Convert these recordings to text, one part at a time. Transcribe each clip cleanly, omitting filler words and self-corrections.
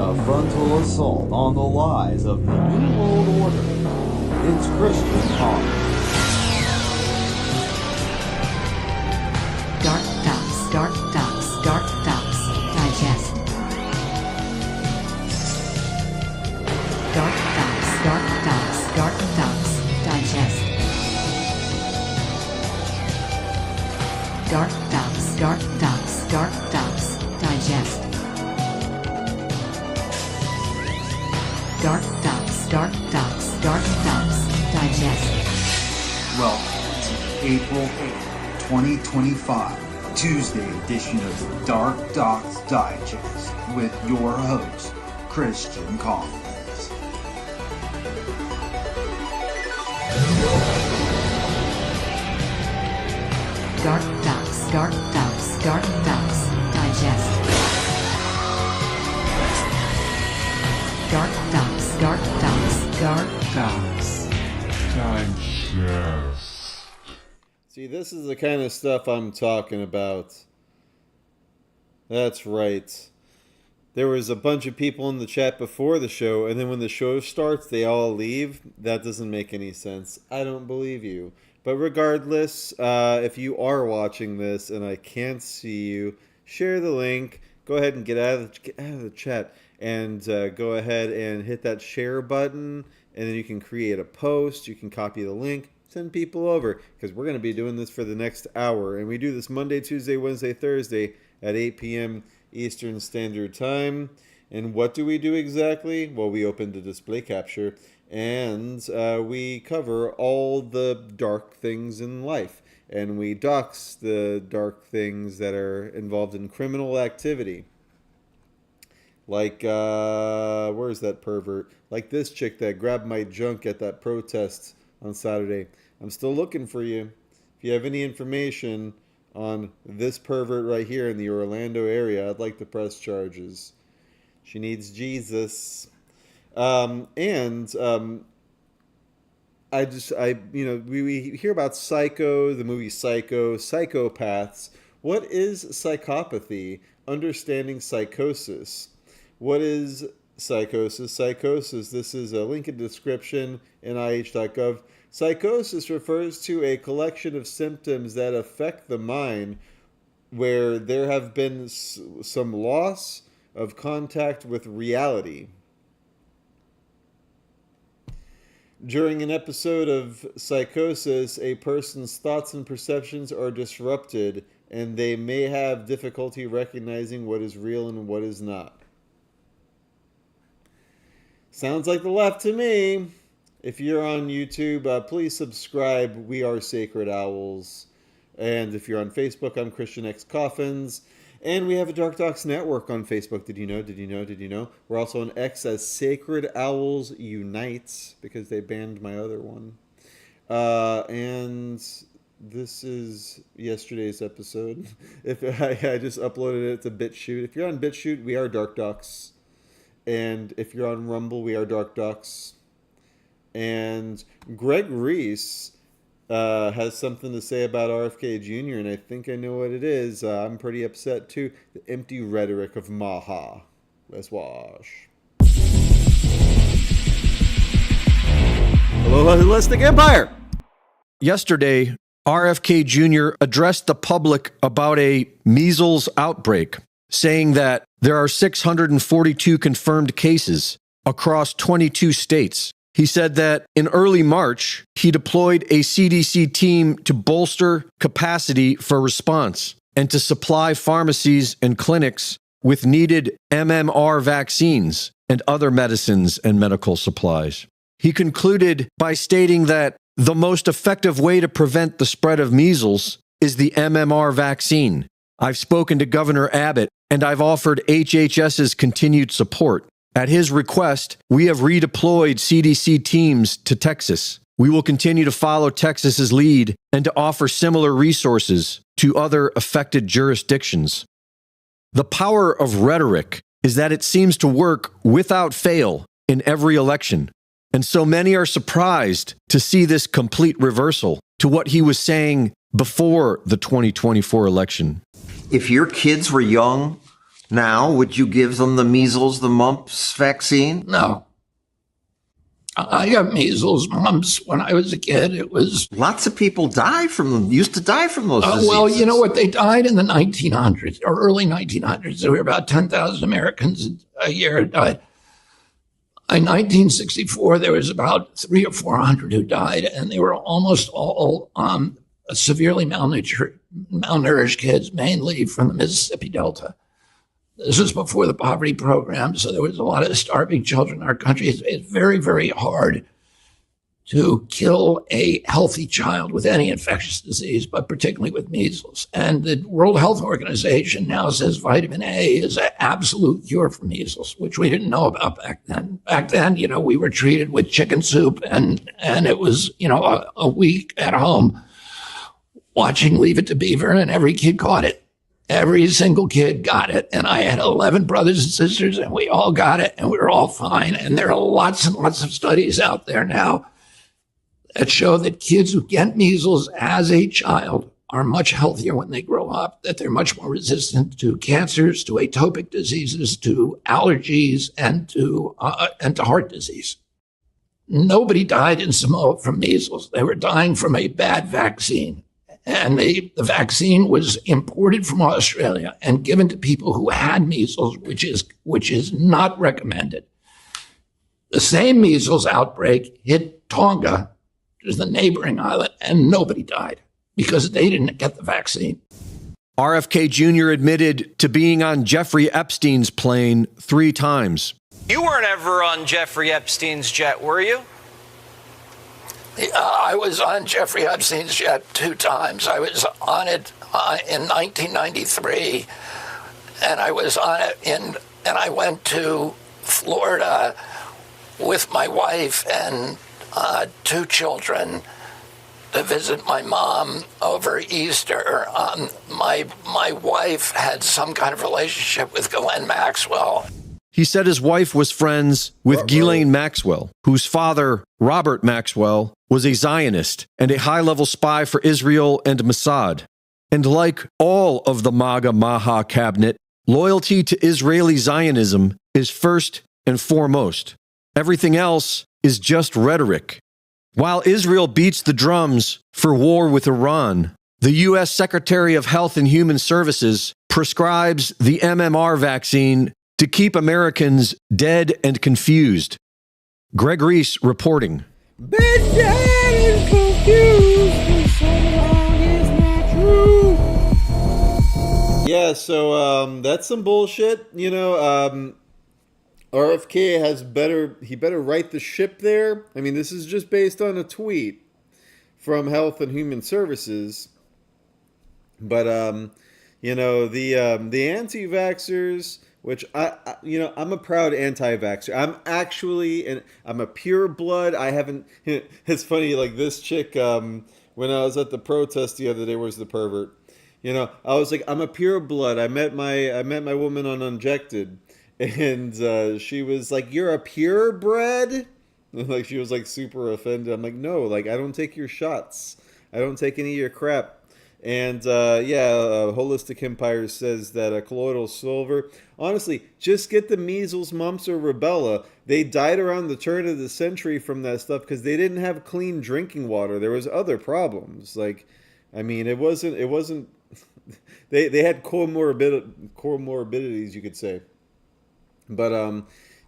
A frontal assault on the lies of the New World Order. It's Christian Coffins. DarkDox Digest. DarkDox Digest. DarkDox Digest. DarkDox Digest. Welcome to April 8th, 2025, Tuesday edition of the DarkDox Digest with your host, Christian Coffins. DarkDox Digest. DarkDox Digest. See, this is the kind of stuff I'm talking about. That's right. There was a bunch of people in the chat before the show, and then when the show starts, they all leave. That doesn't make any sense. I don't believe you. But regardless, if you are watching this and I can't see you, share the link. Go ahead and get out of the chat and go ahead and hit that share button, and then you can create a post. You can copy the link, send people over, because we're going to be doing this for the next hour. And we do this Monday, Tuesday, Wednesday, Thursday at 8 p.m. Eastern Standard Time. And what do we do exactly? Well, we open the display capture, and we cover all the dark things in life. And we dox the dark things that are involved in criminal activity. Like, where's that pervert? Like this chick that grabbed my junk at that protest on Saturday. I'm still looking for you. If you have any information on this pervert right here in the Orlando area, I'd like to press charges. She needs Jesus. We hear about Psycho, the movie Psycho, psychopaths. What is psychopathy? Understanding psychosis. What is psychosis? Psychosis, this is a link in the description, nih.gov. Psychosis refers to a collection of symptoms that affect the mind where there have been some loss of contact with reality. During an episode of psychosis, a person's thoughts and perceptions are disrupted, and they may have difficulty recognizing what is real and what is not. Sounds like the left to me. If you're on YouTube, please subscribe. We are Sacred Owls. And if you're on Facebook, I'm Christian X Coffins. And we have a DarkDox network on Facebook. Did you know? We're also on X as Sacred Owls Unite, because they banned my other one. And this is yesterday's episode. If I just uploaded it to BitChute. If you're on BitChute, we are DarkDox. And if you're on Rumble, we are DarkDox. And Greg Reese has something to say about RFK Jr., and I think I know what it is. I'm pretty upset too. The empty rhetoric of Maha. Let's watch. Hello, Hellenistic Empire! Yesterday, RFK Jr. addressed the public about a measles outbreak, saying that there are 642 confirmed cases across 22 states. He said that in early March, he deployed a CDC team to bolster capacity for response and to supply pharmacies and clinics with needed MMR vaccines and other medicines and medical supplies. He concluded by stating that the most effective way to prevent the spread of measles is the MMR vaccine. I've spoken to Governor Abbott, and I've offered HHS's continued support. At his request, we have redeployed CDC teams to Texas. We will continue to follow Texas's lead and to offer similar resources to other affected jurisdictions. The power of rhetoric is that it seems to work without fail in every election. And so many are surprised to see this complete reversal to what he was saying before the 2024 election. If your kids were young Now, would you give them the measles, the mumps vaccine? No. I got measles, mumps when I was a kid. It was Lots of people die from them. Used to die from those diseases. well, you know what? They died in the 1900s or early 1900s. There were about 10,000 Americans a year who died. In 1964, there was about 300 or 400 who died, and they were almost all severely malnourished kids, mainly from the Mississippi Delta. This was before the poverty program, so there was a lot of starving children in our country. It's very, very hard to kill a healthy child with any infectious disease, but particularly with measles. And the World Health Organization now says vitamin A is an absolute cure for measles, which we didn't know about back then. Back then, we were treated with chicken soup, and it was, a week at home watching Leave It to Beaver, and every kid caught it. Every single kid got it. And I had 11 brothers and sisters, and we all got it, and we were all fine. And there are lots and lots of studies out there now that show that kids who get measles as a child are much healthier when they grow up, that they're much more resistant to cancers, to atopic diseases, to allergies, and to heart disease. Nobody died in Samoa from measles. They were dying from a bad vaccine. And the vaccine was imported from Australia and given to people who had measles, which is not recommended. The same measles outbreak hit Tonga, which is the neighboring island, and nobody died because they didn't get the vaccine. RFK Jr. admitted to being on Jeffrey Epstein's plane 3 times. You weren't ever on Jeffrey Epstein's jet, were you? I was on Jeffrey Epstein's jet 2 times. I was on it in 1993, and I was on it and I went to Florida with my wife and 2 children to visit my mom over Easter. My wife had some kind of relationship with Ghislaine Maxwell. He said his wife was friends with Ghislaine Maxwell, whose father, Robert Maxwell, was a Zionist and a high-level spy for Israel and Mossad. And like all of the MAGA Maha cabinet, loyalty to Israeli Zionism is first and foremost. Everything else is just rhetoric. While Israel beats the drums for war with Iran, the U.S. Secretary of Health and Human Services prescribes the MMR vaccine to keep Americans dead and confused. Greg Reese reporting. Been dead and confused for so long is not true. Yeah, so that's some bullshit. RFK he better right the ship there. I mean, this is just based on a tweet from Health and Human Services. But the anti-vaxxers, which I'm a proud anti-vaxxer. I'm a pure blood. I haven't. It's funny, like this chick. When I was at the protest the other day, was the pervert. I was like, I'm a pure blood. I met my woman on Unjected, and she was like, "You're a purebred." Like she was like super offended. I'm like, no, like I don't take your shots. I don't take any of your crap. And Holistic Empire says that colloidal silver. Honestly, just get the measles, mumps, or rubella. They died around the turn of the century from that stuff because they didn't have clean drinking water. There was other problems. Like, I mean, it wasn't. They had comorbidities, you could say. But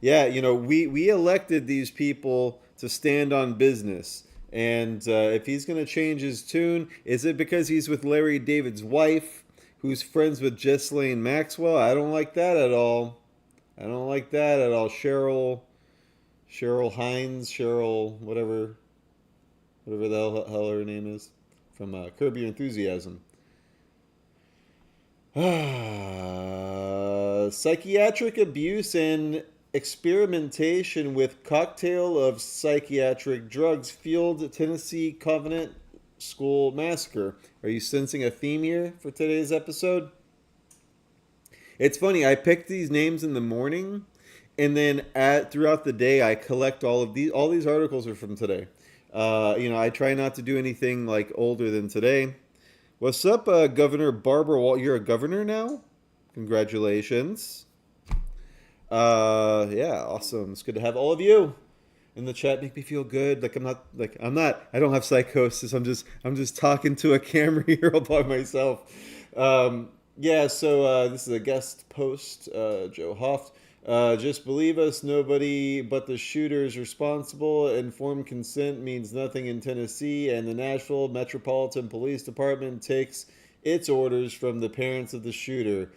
we elected these people to stand on business. And if he's going to change his tune, is it because he's with Larry David's wife, who's friends with Ghislaine Maxwell? I don't like that at all. Cheryl Hines, whatever the hell her name is, from Curb Your Enthusiasm. Psychiatric abuse and experimentation with cocktail of psychiatric drugs fueled Tennessee Covenant School massacre. Are you sensing a theme here for today's episode? It's funny, I picked these names in the morning, and then throughout the day I collect all these articles are from today. I try not to do anything like older than today. What's up, Governor Barbara Wall? You're a governor now? Congratulations. Yeah, awesome. It's good to have all of you in the chat. Make me feel good. I don't have psychosis. I'm just talking to a camera here all by myself. Yeah, so this is a guest post, Joe Hoft. Just believe us, nobody but the shooter is responsible. Informed consent means nothing in Tennessee, and the Nashville Metropolitan Police Department takes its orders from the parents of the shooter.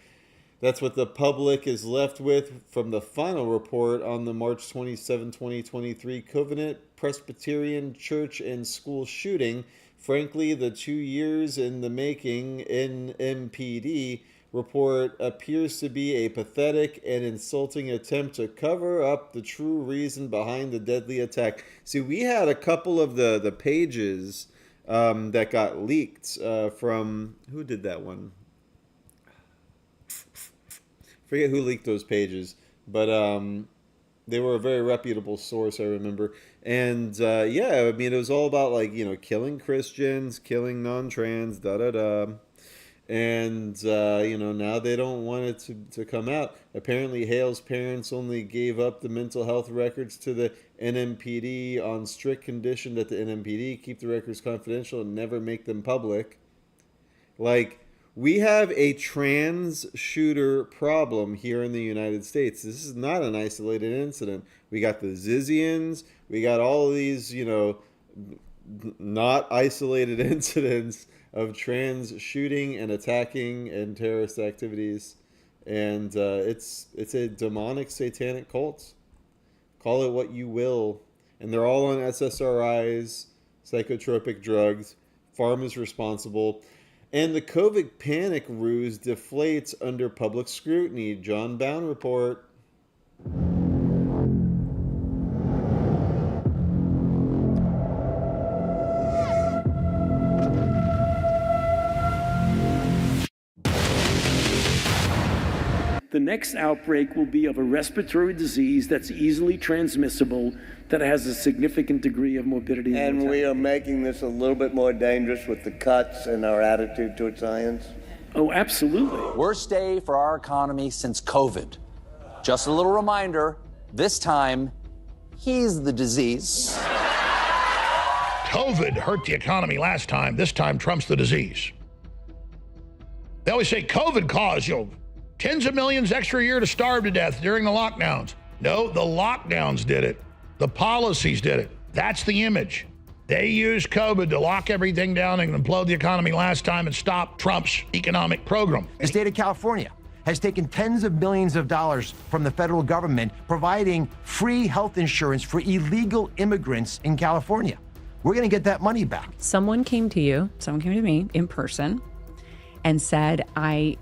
That's what the public is left with from the final report on the March 27, 2023 Covenant Presbyterian Church and School shooting. Frankly, the 2 years in the making NMPD report appears to be a pathetic and insulting attempt to cover up the true reason behind the deadly attack. See, we had a couple of the pages that got leaked from... Who did that one? Forget who leaked those pages, but they were a very reputable source, I remember. And yeah, I mean, it was all about, like, you know, killing Christians, killing non-trans, da-da-da. And, you know, now they don't want it to come out. Apparently, Hale's parents only gave up the mental health records to the NMPD on strict condition that the NMPD keep the records confidential and never make them public. Like... We have a trans shooter problem here in the United States. This is not an isolated incident. We got the Zizians. We got all of these, you know, not isolated incidents of trans shooting and attacking and terrorist activities. And it's a demonic, satanic cult. Call it what you will. And they're all on SSRIs, psychotropic drugs. Farm is responsible. And the COVID panic ruse deflates under public scrutiny. John Bound report. The next outbreak will be of a respiratory disease that's easily transmissible, that has a significant degree of morbidity. And we are making this a little bit more dangerous with the cuts and our attitude toward science? Oh, absolutely. Worst day for our economy since COVID. Just a little reminder, this time, he's the disease. COVID hurt the economy last time. This time, Trump's the disease. They always say COVID caused, tens of millions extra a year to starve to death during the lockdowns. No, the lockdowns did it. The policies did it. That's the image. They used COVID to lock everything down and implode the economy last time and stop Trump's economic program. The state of California has taken tens of millions of dollars from the federal government, providing free health insurance for illegal immigrants in California. We're going to get that money back. Someone came to me in person and said, I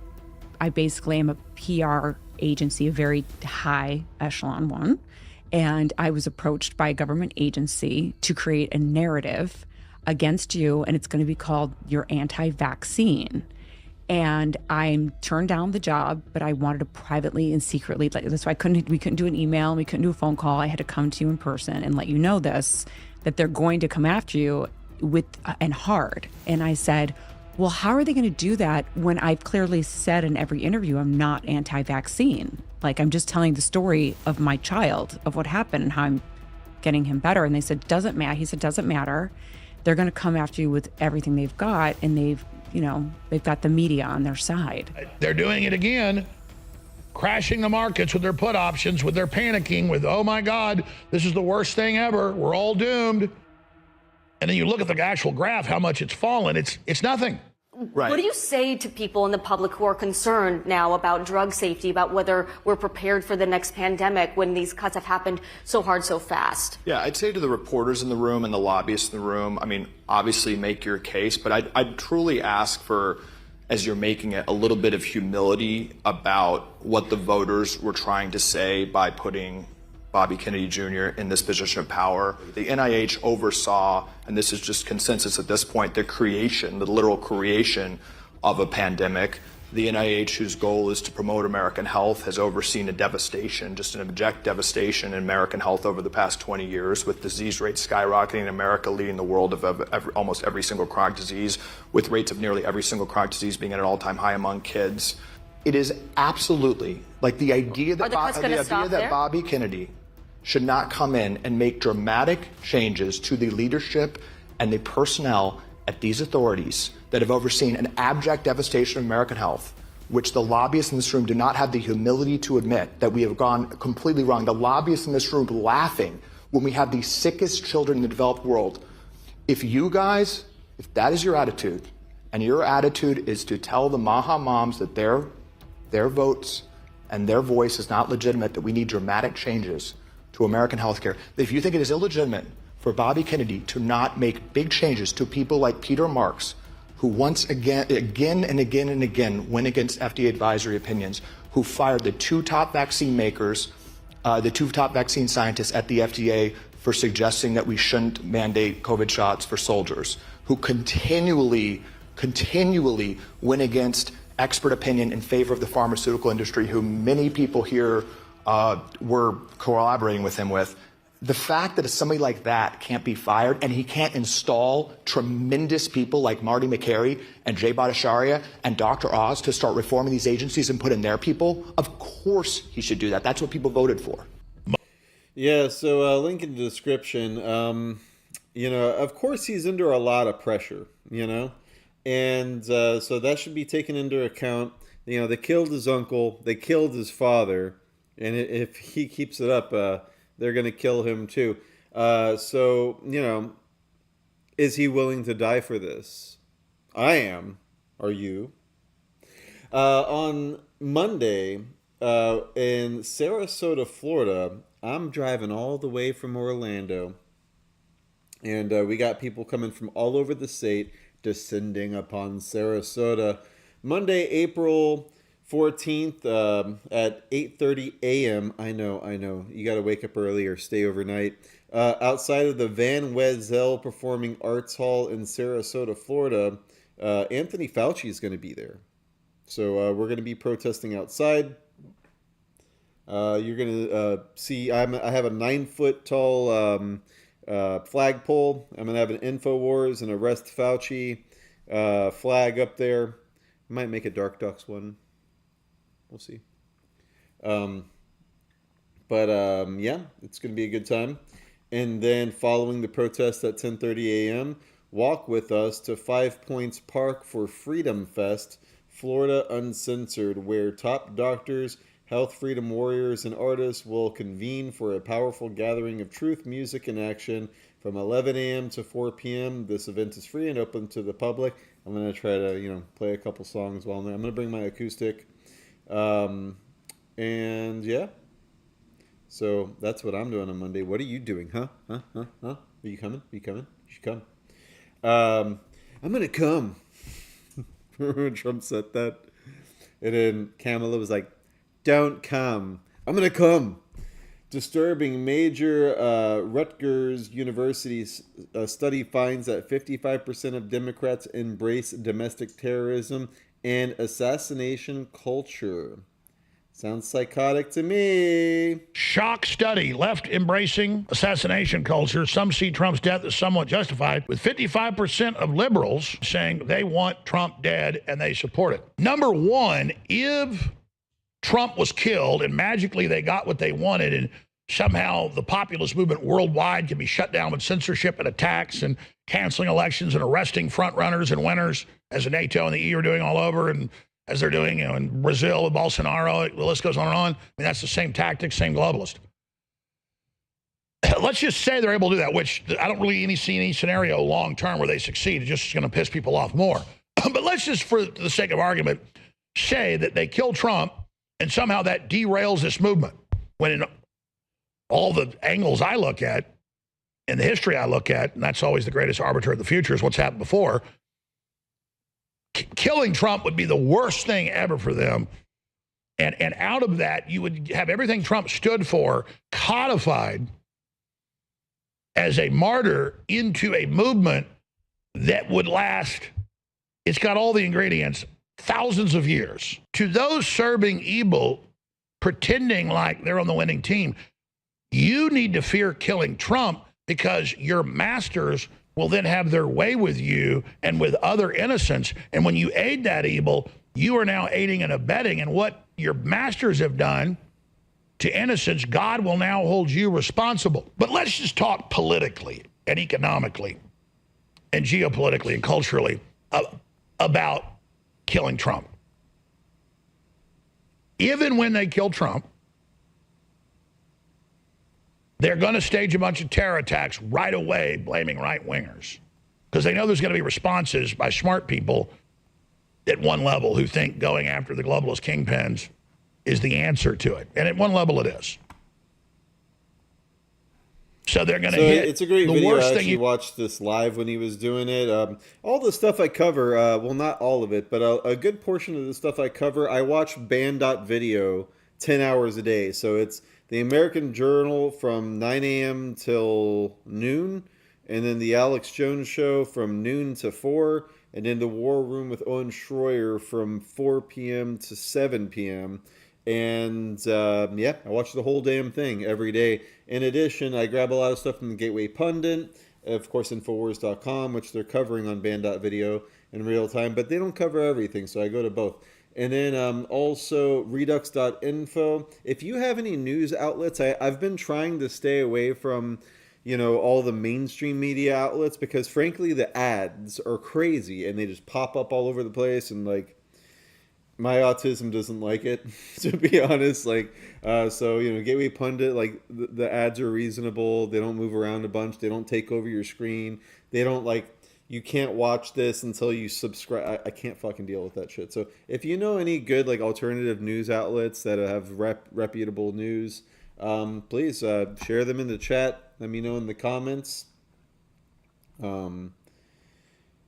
basically am a PR agency, a very high echelon one. And I was approached by a government agency to create a narrative against you, and it's going to be called You're Anti-Vaccine. And I turned down the job, but I wanted to privately and secretly, that's why we couldn't do an email, we couldn't do a phone call. I had to come to you in person and let you know this, that they're going to come after you and hard. And I said, well, how are they going to do that when I've clearly said in every interview I'm not anti-vaccine? Like, I'm just telling the story of my child, of what happened and how I'm getting him better. And they said, doesn't matter. He said, doesn't matter. They're going to come after you with everything they've got, and they've got the media on their side. They're doing it again, crashing the markets with their put options, with their panicking, with, oh my God, this is the worst thing ever. We're all doomed. And then you look at the actual graph, how much it's fallen. It's nothing. Right. What do you say to people in the public who are concerned now about drug safety, about whether we're prepared for the next pandemic when these cuts have happened so hard, so fast? Yeah, I'd say to the reporters in the room and the lobbyists in the room, I mean, obviously make your case, but I'd truly ask for, as you're making it, a little bit of humility about what the voters were trying to say by putting Bobby Kennedy Jr. in this position of power. The NIH oversaw, and this is just consensus at this point, the literal creation of a pandemic. The NIH, whose goal is to promote American health, has overseen a devastation, just an abject devastation in American health over the past 20 years, with disease rates skyrocketing in America, leading the world of almost every single chronic disease, with rates of nearly every single chronic disease being at an all-time high among kids. It is absolutely like the idea that, Are the cuts gonna stop there? Bobby Kennedy should not come in and make dramatic changes to the leadership and the personnel at these authorities that have overseen an abject devastation of American health, which the lobbyists in this room do not have the humility to admit that we have gone completely wrong. The lobbyists in this room laughing when we have the sickest children in the developed world. If that is your attitude, and your attitude is to tell the Maha moms that their votes and their voice is not legitimate, that we need dramatic changes to American healthcare, if you think it is illegitimate for Bobby Kennedy to not make big changes to people like Peter Marks, who once again and again went against FDA advisory opinions, who fired the two top vaccine makers, the two top vaccine scientists at the FDA for suggesting that we shouldn't mandate COVID shots for soldiers, who continually went against expert opinion in favor of the pharmaceutical industry, who many people here were collaborating with him with. The fact that somebody like that can't be fired and he can't install tremendous people like Marty McCary and Jay Bhattacharya and Dr. Oz to start reforming these agencies and put in their people, of course he should do that. That's what people voted for. Yeah, so link in the description. Of course he's under a lot of pressure, and so that should be taken into account. They killed his uncle, they killed his father, and if he keeps it up, they're going to kill him too. Is he willing to die for this? I am. Are you? On Monday, in Sarasota, Florida, I'm driving all the way from Orlando. And we got people coming from all over the state descending upon Sarasota. Monday, April 14th at 8:30 a.m. I know. You got to wake up early or stay overnight. Outside of the Van Wezel Performing Arts Hall in Sarasota, Florida, Anthony Fauci is going to be there. So we're going to be protesting outside. You're going to see, I have a 9-foot tall flagpole. I'm going to have an InfoWars and Arrest Fauci flag up there. I might make a DarkDox one. We'll see. Yeah, it's going to be a good time. And then following the protest at 10:30 a.m., walk with us to 5 Points Park for Freedom Fest, Florida Uncensored, where top doctors, health freedom warriors, and artists will convene for a powerful gathering of truth, music, and action from 11 a.m. to 4 p.m. This event is free and open to the public. I'm going to try to, play a couple songs while I'm there. I'm going to bring my acoustic. And yeah. So that's what I'm doing on Monday. What are you doing? Huh? Are you coming? You should come. I'm going to come. Remember when Trump said that? And then Kamala was like, don't come. I'm going to come. Disturbing. Major Rutgers University's study finds that 55% of Democrats embrace domestic terrorism and assassination culture. Sounds psychotic to me. Shock study. Left embracing assassination culture. Some see Trump's death as somewhat justified, with 55% of liberals saying they want Trump dead and they support it. Number one, if Trump was killed and magically they got what they wanted and somehow the populist movement worldwide can be shut down with censorship and attacks and canceling elections and arresting front runners and winners, as the NATO and the EU are doing all over, and as they're doing in Brazil with Bolsonaro, the list goes on and on. I mean, that's the same tactic, same globalist. Let's just say they're able to do that, which I don't really see any scenario long term where they succeed. It's just going to piss people off more. But let's just, for the sake of argument, say that they kill Trump and somehow that derails this movement. When in all the angles I look at, and the history I look at, and that's always the greatest arbiter of the future, is what's happened before. Killing Trump would be the worst thing ever for them. And out of that, you would have everything Trump stood for codified as a martyr into a movement that would last, it's got all the ingredients, thousands of years. To those serving evil, pretending like they're on the winning team, you need to fear killing Trump, because your masters will then have their way with you and with other innocents. And when you aid that evil, You are now aiding and abetting, and what your masters have done to innocents, God will now hold you responsible. But let's just talk politically and economically and geopolitically and culturally about killing Trump. Even when they kill Trump, they're going to stage a bunch of terror attacks right away, blaming right-wingers, because they know there's going to be responses by smart people at one level who think going after the globalist kingpins is the answer to it. And at one level it is. So they're going to hit. It's a great the video. worst I thing actually watched this live when he was doing it. All the stuff I cover, well, not all of it, but a good portion of the stuff I cover, I watch band.video 10 hours a day. So it's the American Journal from 9 a.m. till noon, and then the Alex Jones Show from noon to 4, and then the War Room with Owen Schroyer from 4 p.m. to 7 p.m. And yeah, I watch the whole damn thing every day. In addition, I grab a lot of stuff from the Gateway Pundit, of course, Infowars.com, which they're covering on band.video in real time, but they don't cover everything, so I go to both. And then also Redux.info. If you have any news outlets, I've been trying to stay away from, you know, all the mainstream media outlets, because frankly the ads are crazy and they just pop up all over the place, and like my autism doesn't like it, to be honest. Like so, you know, Gateway Pundit, like the ads are reasonable, they don't move around a bunch, they don't take over your screen, they don't like, you can't watch this until you subscribe. I can't fucking deal with that shit. So if you know any good like alternative news outlets that have reputable news, please share them in the chat. Let me know in the comments.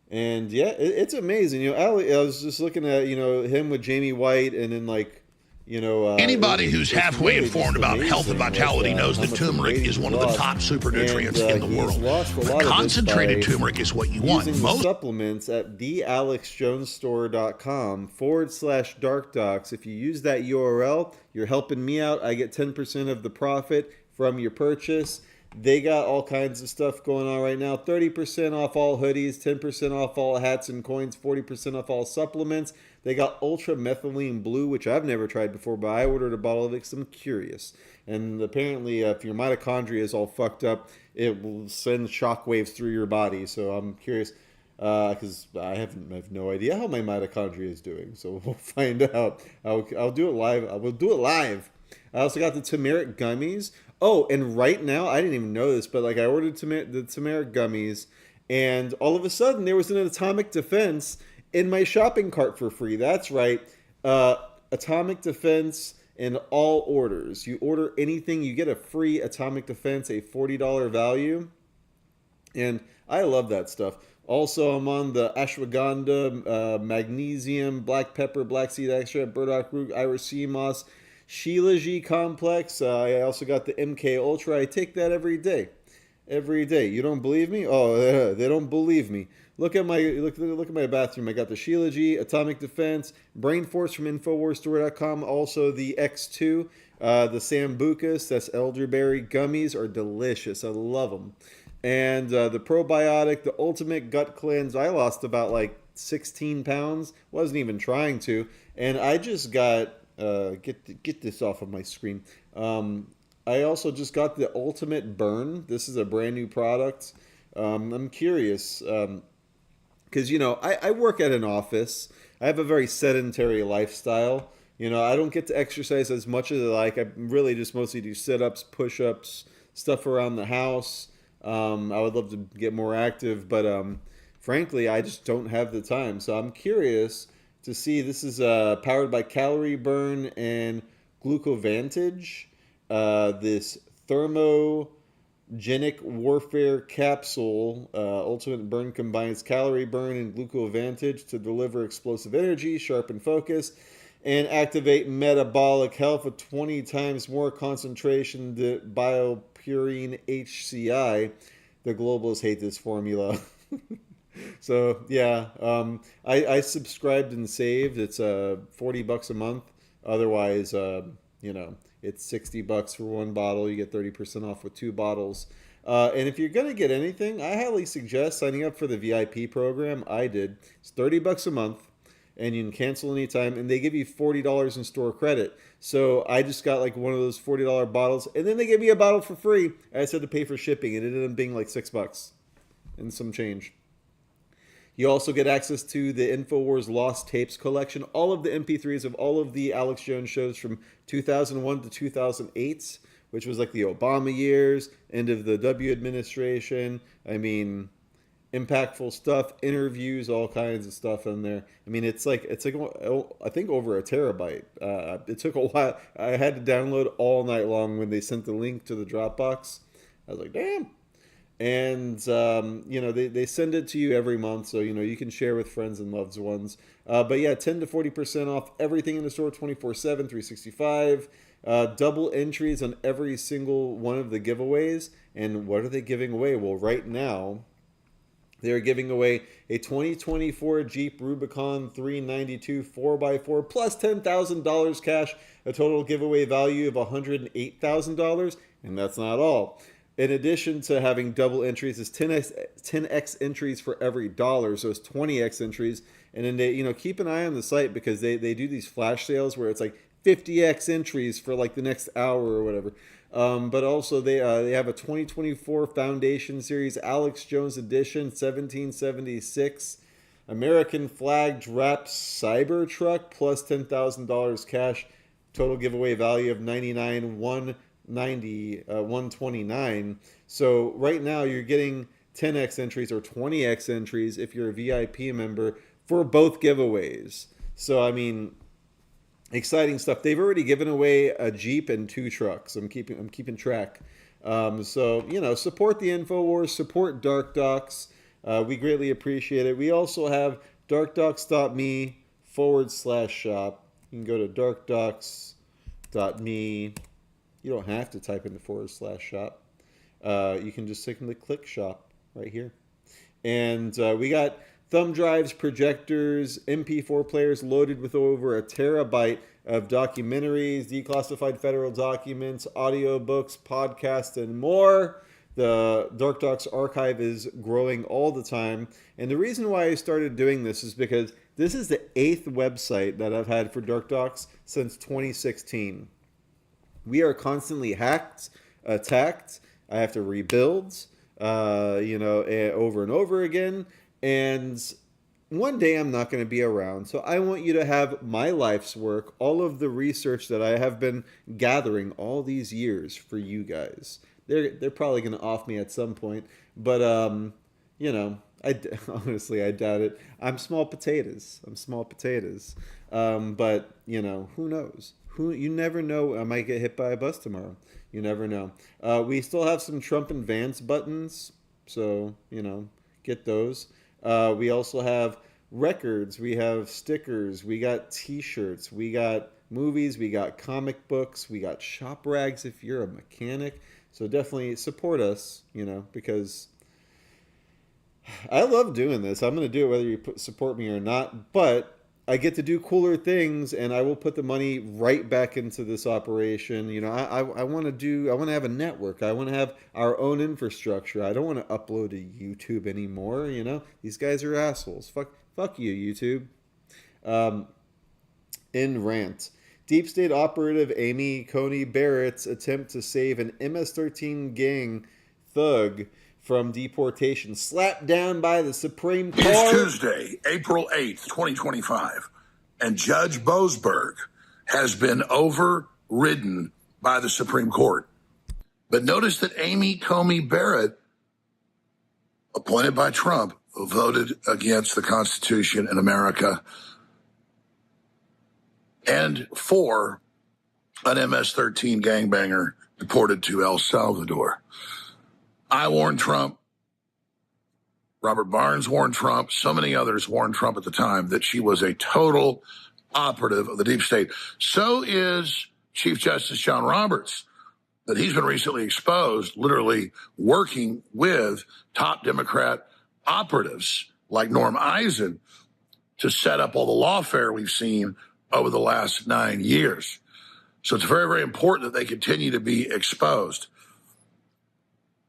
And yeah, it's amazing. You know, I was just looking at, you know, him with Jamie White, and then like, you know, anybody who's halfway informed about health and vitality knows that turmeric is one of the top super nutrients in the world. But concentrated turmeric is what you want. Most supplements at thealexjonesstore.com/DarkDox. If you use that URL, you're helping me out. I get 10% of the profit from your purchase. They got all kinds of stuff going on right now. 30% off all hoodies, 10% off all hats and coins, 40% off all supplements. They got Ultra Methylene Blue, which I've never tried before, but I ordered a bottle of it because I'm curious. And apparently, if your mitochondria is all fucked up, it will send shockwaves through your body. So I'm curious, because I have no idea how my mitochondria is doing. So we'll find out. I'll do it live. I will do it live. I also got the turmeric gummies. Oh, and right now, I didn't even know this, but like I ordered the turmeric gummies, and all of a sudden there was an Atomic Defense in my shopping cart for free. That's right. Atomic Defense in all orders. You order anything, you get a free Atomic Defense, a $40 value. And I love that stuff. Also, I'm on the ashwagandha, magnesium, black pepper, black seed extract, burdock root, Irish sea moss, Shilajit complex. I also got the MK Ultra. I take that every day. Every day. You don't believe me? Oh, they don't believe me. Look at my bathroom. I got the Shilajit, Atomic Defense, Brain Force from InfoWarsStore.com. Also the X2, the Sambucus, that's elderberry gummies, are delicious. I love them. And the probiotic, the Ultimate Gut Cleanse. I lost about like 16 pounds. Wasn't even trying to. And I just got get this off of my screen. I also just got the Ultimate Burn. This is a brand new product. I'm curious because, you know, I work at an office. I have a very sedentary lifestyle. You know, I don't get to exercise as much as I like. I really just mostly do sit-ups, push-ups, stuff around the house. I would love to get more active, but frankly, I just don't have the time. So I'm curious to see. This is powered by Calorie Burn and Glucovantage. This thermogenic warfare capsule, Ultimate Burn, combines Calorie Burn and Glucovantage to deliver explosive energy, sharpen focus, and activate metabolic health with 20 times more concentration than BioPurine HCI. The globalists hate this formula. So yeah, I subscribed and saved. It's $40 a month. Otherwise, you know, it's $60 for one bottle. You get 30% off with 2 bottles. And if you're gonna get anything, I highly suggest signing up for the VIP program. I did. It's $30 a month, and you can cancel anytime, and they give you $40 in store credit. So I just got like one of those $40 bottles, and then they gave me a bottle for free. I just had to pay for shipping, and it ended up being like $6 and some change. You also get access to the InfoWars Lost Tapes collection, all of the MP3s of all of the Alex Jones shows from 2001 to 2008, which was like the Obama years, end of the W administration. I mean, impactful stuff, interviews, all kinds of stuff in there. I mean, it's like I think over a terabyte. It took a while. I had to download all night long when they sent the link to the Dropbox. I was like, damn. And, they send it to you every month, so, you can share with friends and loved ones. But yeah, 10 to 40% off everything in the store, 24/7, 365. Double entries on every single one of the giveaways. And what are they giving away? Well, right now, they're giving away a 2024 Jeep Rubicon 392 4x4 plus $10,000 cash, a total giveaway value of $108,000. And that's not all. In addition to having double entries, it's 10x entries for every dollar, so it's 20x entries. And then they, keep an eye on the site because they do these flash sales where it's like 50x entries for like the next hour or whatever. But also they have a 2024 Foundation Series Alex Jones Edition 1776 American flagged wrapped Cybertruck plus $10,000 cash, total giveaway value of $129. So right now you're getting 10x entries or 20x entries if you're a VIP member for both giveaways. So I mean, exciting stuff. They've already given away a Jeep and 2 trucks. I'm keeping track. So support the InfoWars, support DarkDox. We greatly appreciate it. We also have darkdox.me/shop. You can go to darkdox.me. You don't have to type in the /shop. You can just simply click shop right here. And we got thumb drives, projectors, MP4 players loaded with over a terabyte of documentaries, declassified federal documents, audiobooks, podcasts, and more. The DarkDox archive is growing all the time. And the reason why I started doing this is because this is the 8th website that I've had for DarkDox since 2016. We are constantly hacked, attacked. I have to rebuild, over and over again. And one day I'm not going to be around. So I want you to have my life's work, all of the research that I have been gathering all these years for you guys. They're probably going to off me at some point. But, honestly, I doubt it. I'm small potatoes. But, who knows? You never know. I might get hit by a bus tomorrow. You never know. We still have some Trump and Vance buttons. So, get those. We also have records. We have stickers. We got t-shirts. We got movies. We got comic books. We got shop rags if you're a mechanic. So definitely support us, because I love doing this. I'm going to do it whether you support me or not. But I get to do cooler things, and I will put the money right back into this operation. I want to have a network. I want to have our own infrastructure. I don't want to upload to YouTube anymore. These guys are assholes. Fuck you, YouTube. In rant. Deep State operative Amy Coney Barrett's attempt to save an MS-13 gang thug from deportation slapped down by the Supreme Court. It's Tuesday, April 8th, 2025, and Judge Boasberg has been overridden by the Supreme Court. But notice that Amy Coney Barrett, appointed by Trump, voted against the Constitution in America and for an MS-13 gangbanger deported to El Salvador. I warned Trump, Robert Barnes warned Trump, so many others warned Trump at the time that she was a total operative of the deep state. So is Chief Justice John Roberts, that he's been recently exposed, literally working with top Democrat operatives like Norm Eisen to set up all the lawfare we've seen over the last 9 years. So it's very, very important that they continue to be exposed.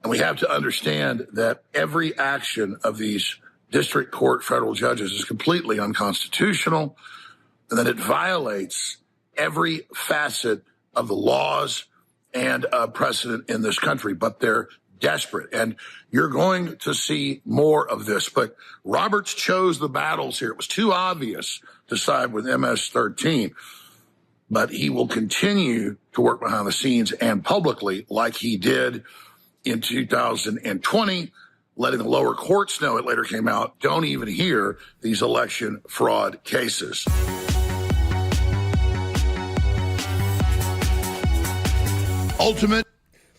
And we have to understand that every action of these district court federal judges is completely unconstitutional, and that it violates every facet of the laws and precedent in this country. But they're desperate, and you're going to see more of this. But Roberts chose the battles here. It was too obvious to side with MS-13, but he will continue to work behind the scenes and publicly like he did in 2020, letting the lower courts know. It later came out, don't even hear these election fraud cases. Ultimate.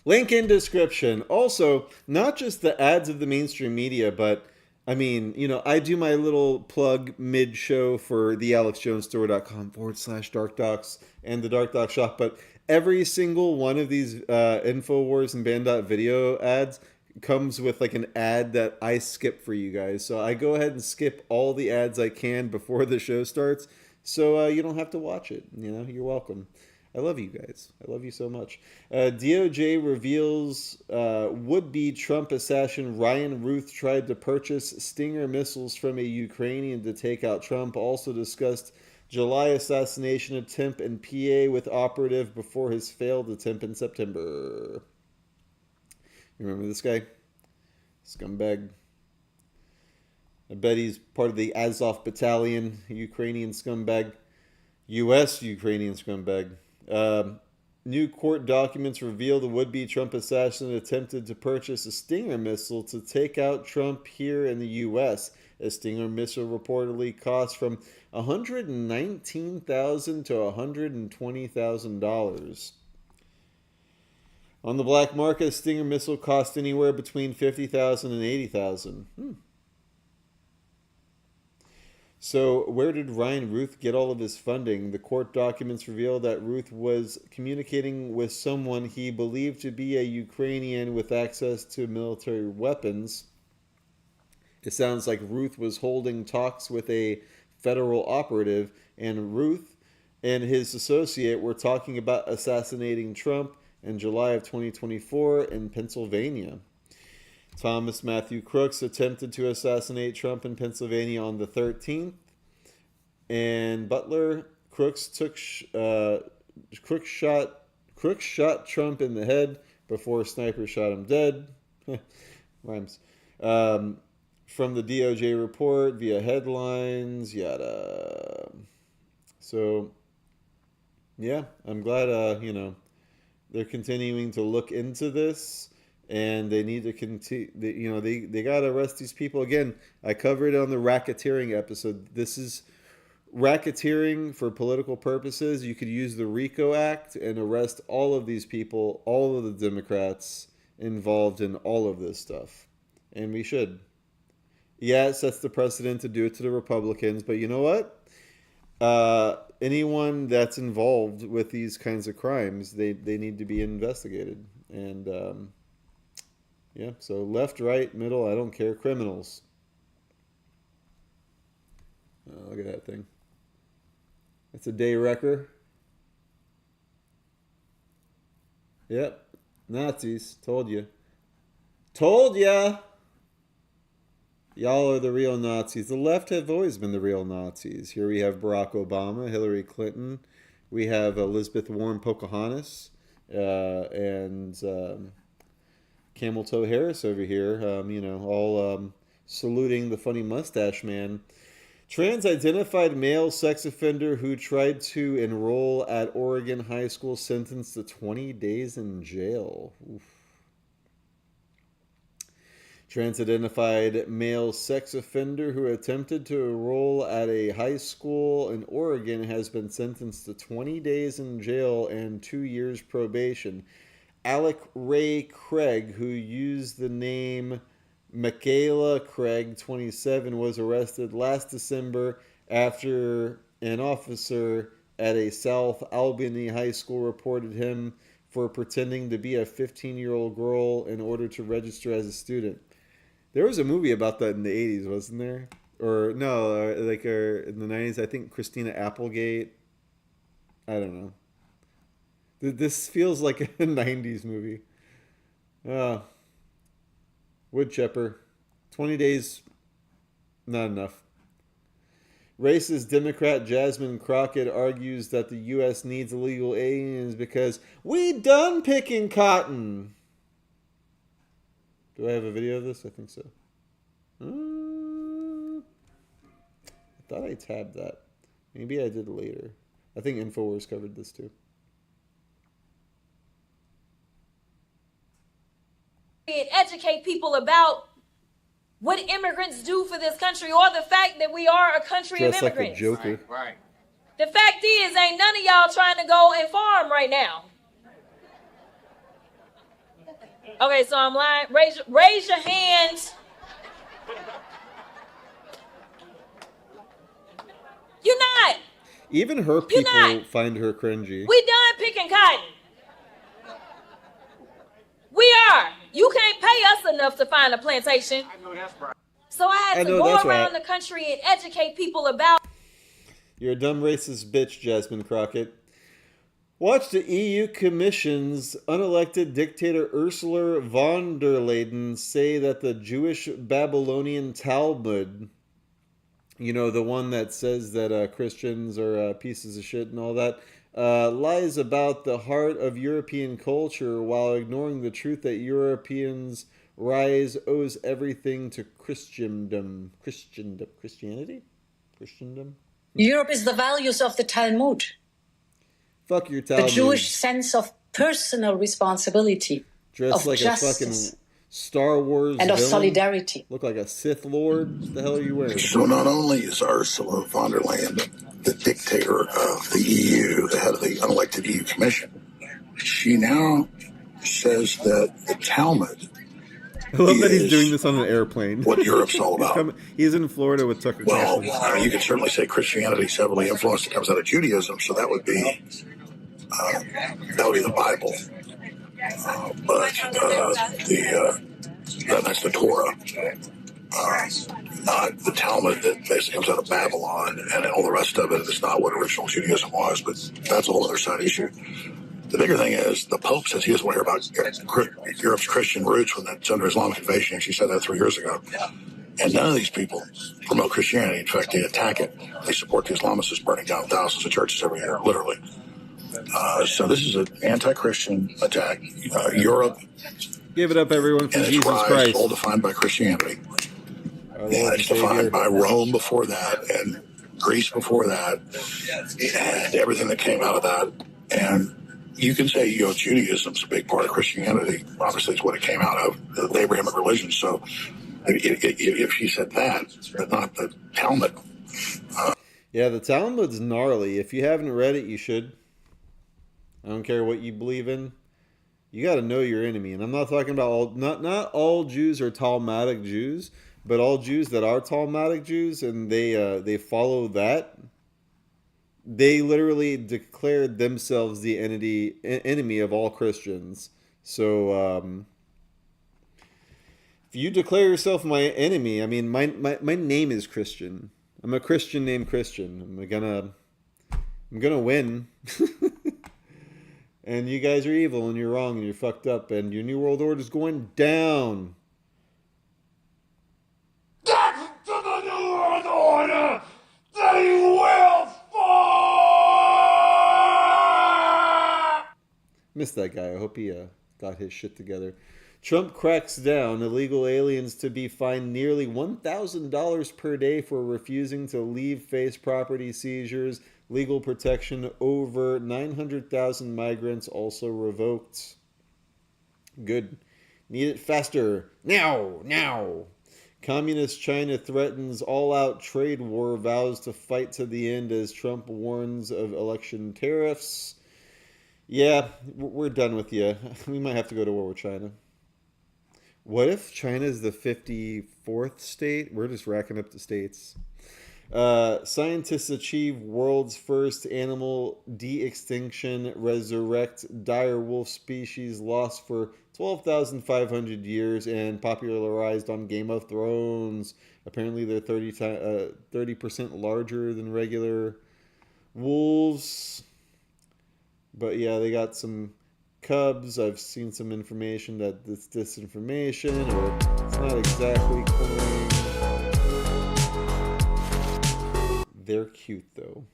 Link in description. Also, not just the ads of the mainstream media, but I mean, you know, I do my little plug mid-show for the alexjonesstore.com/DarkDox and the DarkDox shop, but every single one of these InfoWars and Band.video ads comes with like an ad that I skip for you guys. So I go ahead and skip all the ads I can before the show starts, so you don't have to watch it. You know, you're welcome. I love you guys. I love you so much. DOJ reveals would-be Trump assassin Ryan Ruth tried to purchase Stinger missiles from a Ukrainian to take out Trump. Also discussed July assassination attempt in PA with operative before his failed attempt in September. You remember this guy? Scumbag. I bet he's part of the Azov battalion, Ukrainian scumbag. U.S. Ukrainian scumbag. New court documents reveal the would-be Trump assassin attempted to purchase a Stinger missile to take out Trump here in the U.S. A Stinger missile reportedly cost from $119,000 to $120,000. On the black market, a Stinger missile cost anywhere between $50,000 and $80,000. So where did Ryan Ruth get all of his funding? The court documents reveal that Ruth was communicating with someone he believed to be a Ukrainian with access to military weapons. It sounds like Ruth was holding talks with a federal operative, and Ruth and his associate were talking about assassinating Trump in July of 2024 in Pennsylvania. Thomas Matthew Crooks attempted to assassinate Trump in Pennsylvania on the 13th. And Butler, Crooks shot Trump in the head before a sniper shot him dead. Rhymes. From the DOJ report via headlines, yada. So, yeah, I'm glad, they're continuing to look into this. And they need to continue, they got to arrest these people. Again, I covered it on the racketeering episode. This is racketeering for political purposes. You could use the RICO Act and arrest all of these people, all of the Democrats involved in all of this stuff. And we should. Yeah, it sets the precedent to do it to the Republicans. But you know what? Anyone that's involved with these kinds of crimes, they need to be investigated. And, yeah, so left, right, middle, I don't care. Criminals. Oh, look at that thing. That's a day wrecker. Yep. Nazis. Told you. Told ya! Y'all are the real Nazis. The left have always been the real Nazis. Here we have Barack Obama, Hillary Clinton. We have Elizabeth Warren Pocahontas. And Camel Toe Harris over here, all saluting the funny mustache man. Trans-identified male sex offender who tried to enroll at Oregon high school sentenced to 20 days in jail. Oof. Trans-identified male sex offender who attempted to enroll at a high school in Oregon has been sentenced to 20 days in jail and 2 years probation. Alec Ray Craig, who used the name Michaela Craig, 27, was arrested last December after an officer at a South Albany high school reported him for pretending to be a 15-year-old girl in order to register as a student. There was a movie about that in the 80s, wasn't there? Or no, in the 90s, I think Christina Applegate. I don't know. This feels like a 90s movie. Wood chipper. 20 days Not enough. Racist Democrat Jasmine Crockett argues that the U.S. needs illegal aliens because we done picking cotton. Do I have a video of this? I think so. I thought I tabbed that. Maybe I did later. I think InfoWars covered this too. And educate people about what immigrants do for this country, or the fact that we are a country of Just like immigrants. the Joker. Right. The fact is, ain't none of y'all trying to go and farm right now. Okay, so I'm lying. Raise your hands. You're not. Even her people find her cringy. We done picking cotton. We are. You can't pay us enough to find a plantation. I know that's right. So I had to go around the country and educate people about. You're a dumb racist bitch, Jasmine Crockett. Watch the EU Commission's unelected dictator Ursula von der Leyen say that the Jewish Babylonian Talmud, you know, the one that says that Christians are pieces of shit and all that, lies about the heart of European culture while ignoring the truth that Europeans' rise owes everything to Christendom. Christianity? Europe is the values of the Talmud. Fuck your Talmud. The Jewish sense of personal responsibility, Dressed of like justice, a fucking Star Wars and of villain. solidarity. Look like a Sith Lord. What the hell are you wearing? So not only is Ursula von der Leyen the dictator of the EU, the head of the unelected EU Commission, she now says that the Talmud I love that he's doing this on an airplane. What Europe's all about. He's in Florida with Tucker Well, Carlson. you could certainly say Christianity is heavily influenced. It comes out of Judaism, so that would be the Bible. That's the Torah, not the Talmud that basically comes out of Babylon, and all the rest of it is not what original Judaism was. But that's a whole other side issue. The bigger thing is the Pope says he doesn't want to hear about Europe's Christian roots when it's under Islamic invasion. She said that 3 years ago. And none of these people promote Christianity. In fact, they attack it. They support the Islamists burning down thousands of churches every year, literally. So this is an anti-Christian attack. Europe. Give it up, everyone, for and Jesus its rise, Christ. all defined by Christianity. Our And Lord it's and Savior. defined by Rome before that, and Greece before that, and everything that came out of that. And you can say, Judaism's a big part of Christianity. Obviously, it's what it came out of, the Abrahamic religion. So if she said that, but not the Talmud. Yeah, the Talmud's gnarly. If you haven't read it, you should. I don't care what you believe in. You got to know your enemy. And I'm not talking about not all Jews are Talmudic Jews, but all Jews that are Talmudic Jews and they follow that. They literally declared themselves the enemy of all Christians. So if you declare yourself my enemy, I mean, my name is Christian. I'm a Christian named Christian. I'm gonna win. And you guys are evil and you're wrong and you're fucked up and your New World Order is going down. Back to the New World Order! They will fall! Missed that guy. I hope he got his shit together. Trump cracks down. Illegal aliens to be fined nearly $1,000 per day for refusing to leave, face property seizures. Legal protection over 900,000 migrants also revoked. Good. Need it faster. Now. Communist China threatens all-out trade war, vows to fight to the end as Trump warns of election tariffs. Yeah, we're done with you. We might have to go to war with China. What if China is the 54th state? We're just racking up the states. Scientists achieve world's first animal de-extinction, resurrect dire wolf species lost for 12,500 years and popularized on Game of Thrones. Apparently they're 30% larger than regular wolves. But yeah, they got some cubs. I've seen some information that it's disinformation or it's not exactly clean. They're cute, though.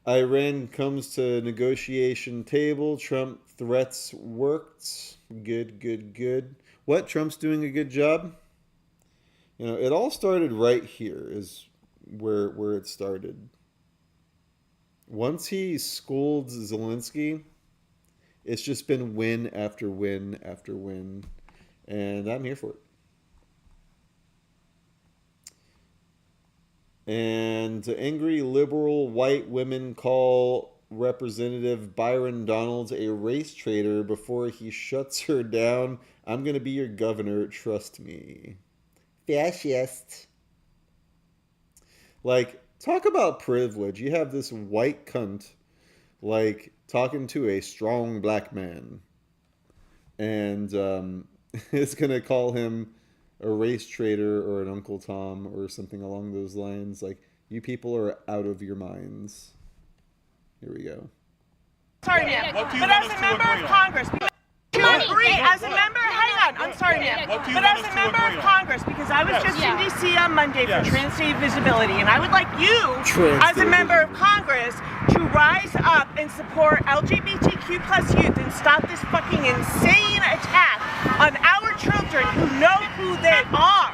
Iran comes to negotiation table. Trump threats worked. Good, good, good. What? Trump's doing a good job? You know, it all started right here is where it started. Once he schooled Zelensky, it's just been win after win after win. And I'm here for it. And angry liberal white women call Representative Byron Donalds a race traitor before he shuts her down. I'm going to be your governor, trust me. Fascist. Like, talk about privilege. You have this white cunt, like, talking to a strong black man. And it's going to call him a race traitor or an Uncle Tom or something along those lines. Like, you people are out of your minds. Here we go. Sorry, ma'am. But as a member of Congress, as a member, hang on, I'm sorry, ma'am. But as a member of Congress, because I was just in D.C. on Monday for Trans-State Visibility, and I would like you, as a member of Congress, to rise up and support LGBTQ plus youth and stop this fucking insane attack on our children who know who they are.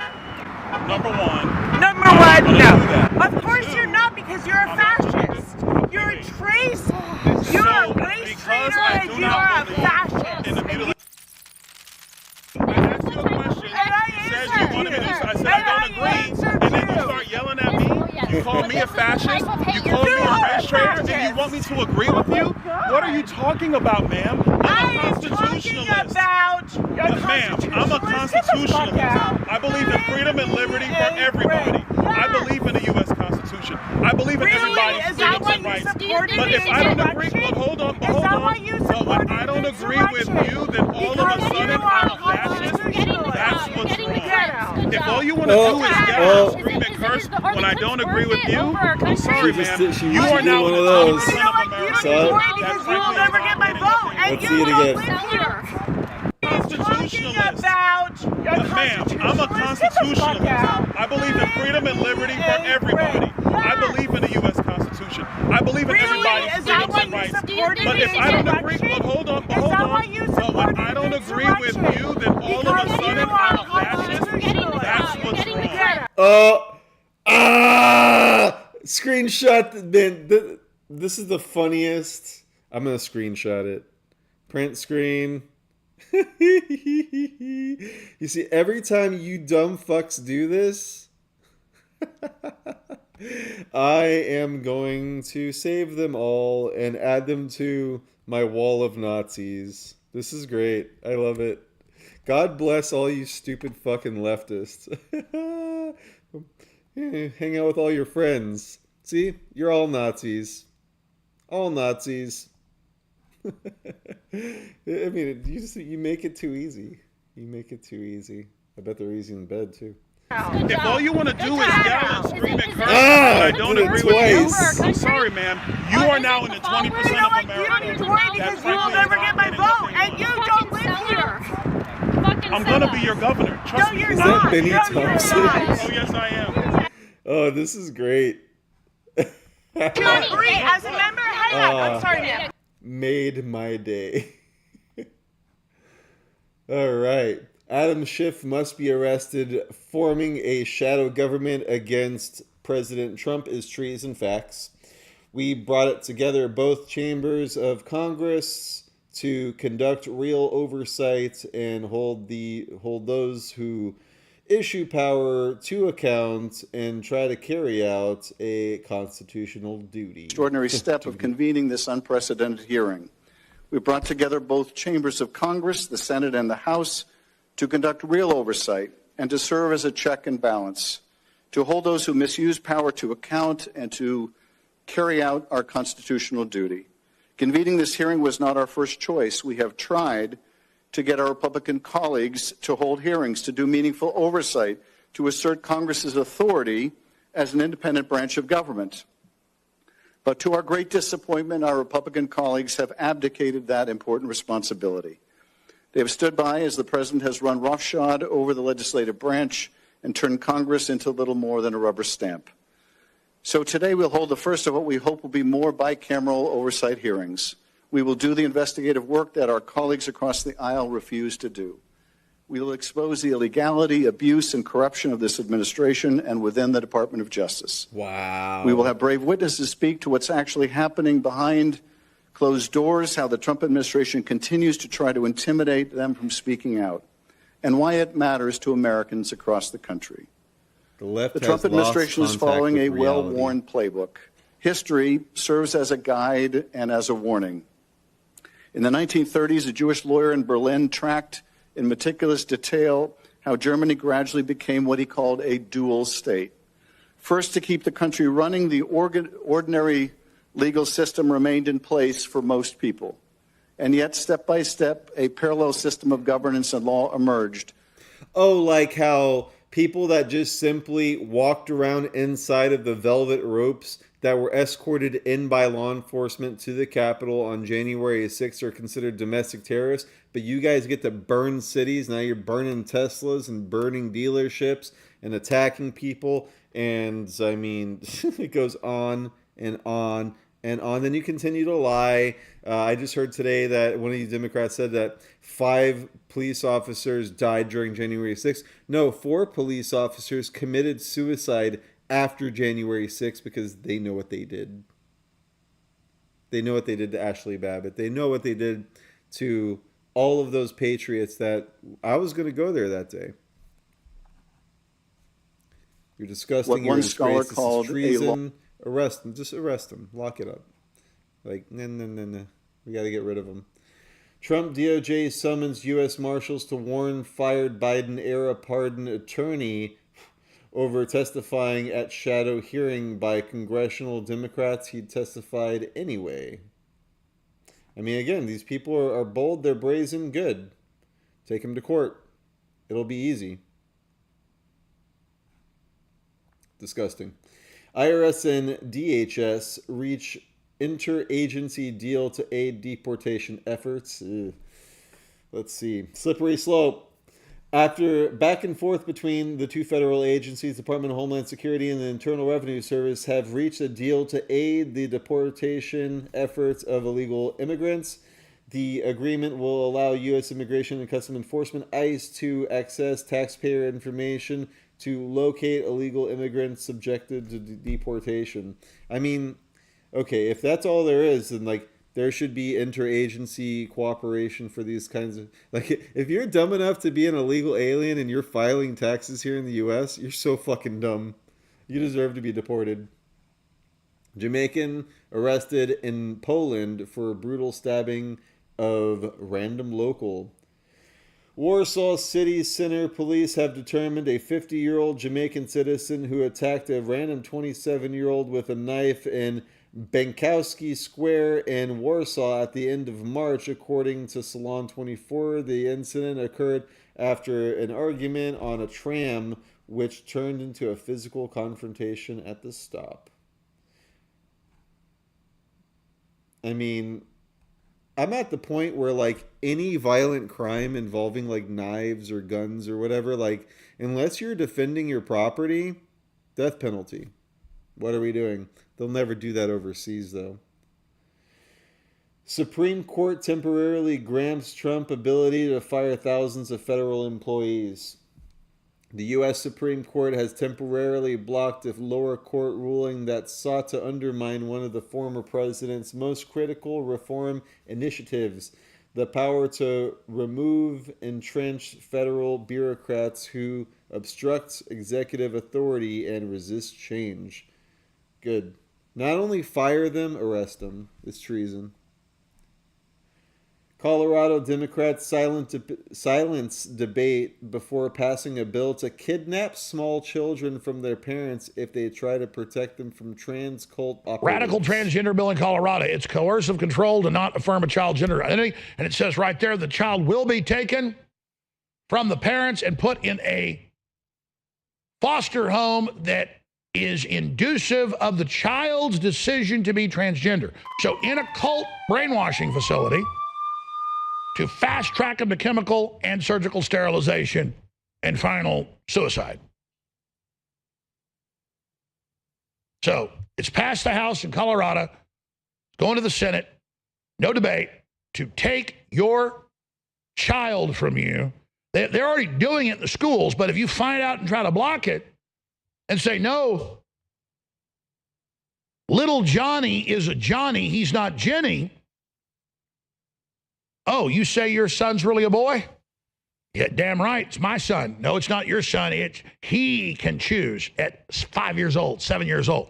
Number one, no. Of course you're not, because you're a fascist. You're a trace. You're a race traitor and you're a fascist. I said I don't agree, and then you start yelling at me. You call me a fascist, you call me a race traitor, and you want me to agree with you? What are you talking about, ma'am? I'm a constitutionalist. Ma'am, I'm a constitutionalist. I believe in freedom and liberty for everybody. I believe in the U.S. Constitution. I believe in everybody's freedoms and rights. But if I don't agree, hold on. But when I don't agree with you, then all of a sudden I'm a fascist. That's what's wrong. If all you want to do is get out and scream and curse when I don't agree with you, I'm sorry, man. You are now one of those. You know what? You don't enjoy because you will never get my vote, and you don't live here. Constitutionalist. Ma'am, I'm a constitutionalist. I believe in freedom and liberty for everybody. I believe in the U.S. Constitution. I believe in everybody's freedoms and rights. But if I don't agree, hold on. But when I don't agree with you, then all of a sudden I'm a fascist. That's what's wrong. Screenshot. Man, this is the funniest. I'm gonna screenshot it. Print screen. You see, every time you dumb fucks do this, I am going to save them all and add them to my wall of Nazis. This is great. I love it. God bless all you stupid fucking leftists. Hang out with all your friends. See, you're all Nazis. All Nazis. I mean, you make it too easy. You make it too easy. I bet they're easy in bed too. If all you want to do is yell and scream and curse, I don't agree with you. I'm sorry, ma'am. You are now in the 20% of America. You don't need to worry because you will never get my vote, and you don't live here. I'm gonna be your governor. Trust me. You're not. Benny Thompson? Oh yes, I am. Oh, this is great. You agree as a member? Hang on. I'm sorry, ma'am. Made my day. All right. Adam Schiff must be arrested. Forming a shadow government against President Trump is treason facts. We brought it together, both chambers of Congress, to conduct real oversight and hold those who issue power to account and try to carry out a constitutional duty. Extraordinary step of convening this unprecedented hearing. We brought together both chambers of Congress, the Senate and the House, to conduct real oversight and to serve as a check and balance, to hold those who misuse power to account and to carry out our constitutional duty. Convening this hearing was not our first choice. We have tried to get our Republican colleagues to hold hearings, to do meaningful oversight, to assert Congress's authority as an independent branch of government. But to our great disappointment, our Republican colleagues have abdicated that important responsibility. They have stood by as the President has run roughshod over the legislative branch and turned Congress into little more than a rubber stamp. So today we'll hold the first of what we hope will be more bicameral oversight hearings. We will do the investigative work that our colleagues across the aisle refuse to do. We will expose the illegality, abuse, and corruption of this administration and within the Department of Justice. Wow. We will have brave witnesses speak to what's actually happening behind closed doors, how the Trump administration continues to try to intimidate them from speaking out, and why it matters to Americans across the country. The Trump administration is following a well-worn playbook. History serves as a guide and as a warning. In the 1930s, a Jewish lawyer in Berlin tracked in meticulous detail how Germany gradually became what he called a dual state. First, to keep the country running, the ordinary legal system remained in place for most people. And yet, step by step, a parallel system of governance and law emerged. Oh, like how people that just simply walked around inside of the velvet ropes that were escorted in by law enforcement to the Capitol on January 6th are considered domestic terrorists, but you guys get to burn cities. Now you're burning Teslas and burning dealerships and attacking people. And I mean, it goes on and on and on. Then you continue to lie. I just heard today that one of these Democrats said that 5 police officers died during January 6th. No, 4 police officers committed suicide after January 6th because they know what they did. They know what they did to Ashley Babbitt. They know what they did to all of those patriots that I was going to go there that day. You're disgusting. What one scholar called treason. Arrest them. Just arrest them. Lock it up. Like, no. We got to get rid of them. Trump DOJ summons U.S. Marshals to warn fired Biden-era pardon attorney over testifying at shadow hearing by congressional Democrats. He testified anyway. I mean, again, these people are bold. They're brazen. Good. Take them to court. It'll be easy. Disgusting. IRS and DHS reach interagency deal to aid deportation efforts. Let's see. Slippery slope. After back and forth between the two federal agencies, Department of Homeland Security and the Internal Revenue Service have reached a deal to aid the deportation efforts of illegal immigrants. The agreement will allow U.S. Immigration and Customs Enforcement, ICE, to access taxpayer information to locate illegal immigrants subjected to deportation. I mean, okay, if that's all there is, then like there should be interagency cooperation for these kinds of... Like, if you're dumb enough to be an illegal alien and you're filing taxes here in the U.S., you're so fucking dumb. You deserve to be deported. Jamaican arrested in Poland for brutal stabbing of random local. Warsaw City Center police have determined a 50-year-old Jamaican citizen who attacked a random 27-year-old with a knife in Bankowski Square in Warsaw at the end of March, according to Salon 24. The incident occurred after an argument on a tram, which turned into a physical confrontation at the stop. I mean, I'm at the point where, like, any violent crime involving, like, knives or guns or whatever, like, unless you're defending your property, death penalty. What are we doing? They'll never do that overseas, though. Supreme Court temporarily grants Trump ability to fire thousands of federal employees. The U.S. Supreme Court has temporarily blocked a lower court ruling that sought to undermine one of the former president's most critical reform initiatives, the power to remove entrenched federal bureaucrats who obstruct executive authority and resist change. Good. Not only fire them, arrest them. It's treason. Colorado Democrats silence debate before passing a bill to kidnap small children from their parents if they try to protect them from trans cult operatives. Radical transgender bill in Colorado. It's coercive control to not affirm a child's gender identity. And it says right there the child will be taken from the parents and put in a foster home that is inducive of the child's decision to be transgender. So in a cult brainwashing facility to fast track them to chemical and surgical sterilization and final suicide. So it's passed the House in Colorado, going to the Senate, no debate, to take your child from you. They're already doing it in the schools, but if you find out and try to block it and say, no, little Johnny is a Johnny, he's not Jenny. Oh, you say your son's really a boy? Yeah, damn right, it's my son. No, it's not your son. He can choose at 5 years old, 7 years old.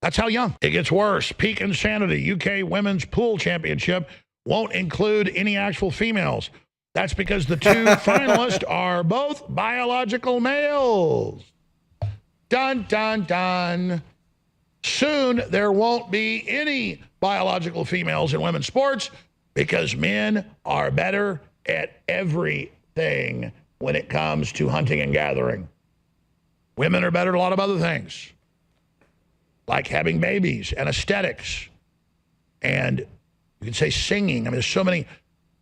That's how young. It gets worse. Peak insanity. UK Women's Pool Championship won't include any actual females. That's because the two finalists are both biological males. Dun, dun, dun. Soon, there won't be any biological females in women's sports because men are better at everything when it comes to hunting and gathering. Women are better at a lot of other things, like having babies and aesthetics. And you can say singing. I mean, there's so many.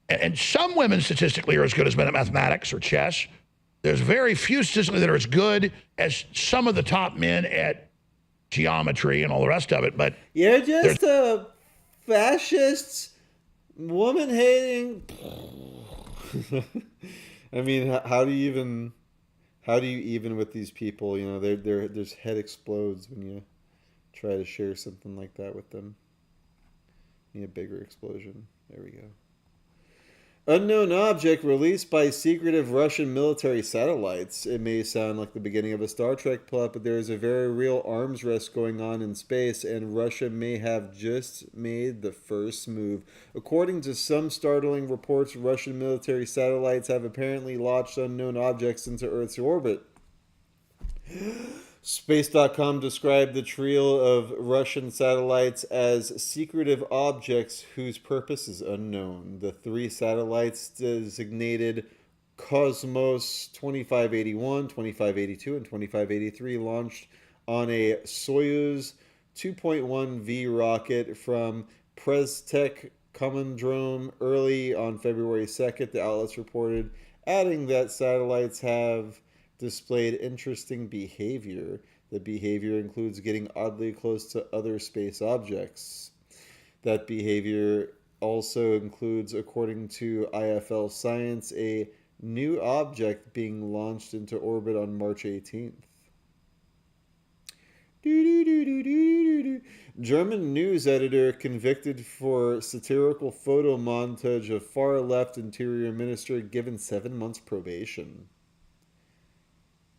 And some women statistically are as good as men at mathematics or chess. There's very few statistically that are as good as some of the top men at geometry and all the rest of it. But you're just a fascist, woman-hating. I mean, how do you even with these people? You know, their head explodes when you try to share something like that with them. Need a bigger explosion. There we go. Unknown object released by secretive Russian military satellites. It may sound like the beginning of a Star Trek plot, but there is a very real arms race going on in space, and Russia may have just made the first move. According to some startling reports, Russian military satellites have apparently launched unknown objects into Earth's orbit. Space.com described the trio of Russian satellites as secretive objects whose purpose is unknown. The three satellites designated Cosmos 2581, 2582, and 2583 launched on a Soyuz 2.1V rocket from Prestec Komandrome early on February 2nd, the outlets reported, adding that satellites have displayed interesting behavior. The behavior includes getting oddly close to other space objects. That behavior also includes, according to IFL Science, a new object being launched into orbit on March 18th. German news editor convicted for satirical photo montage of far-left interior minister given 7 months probation.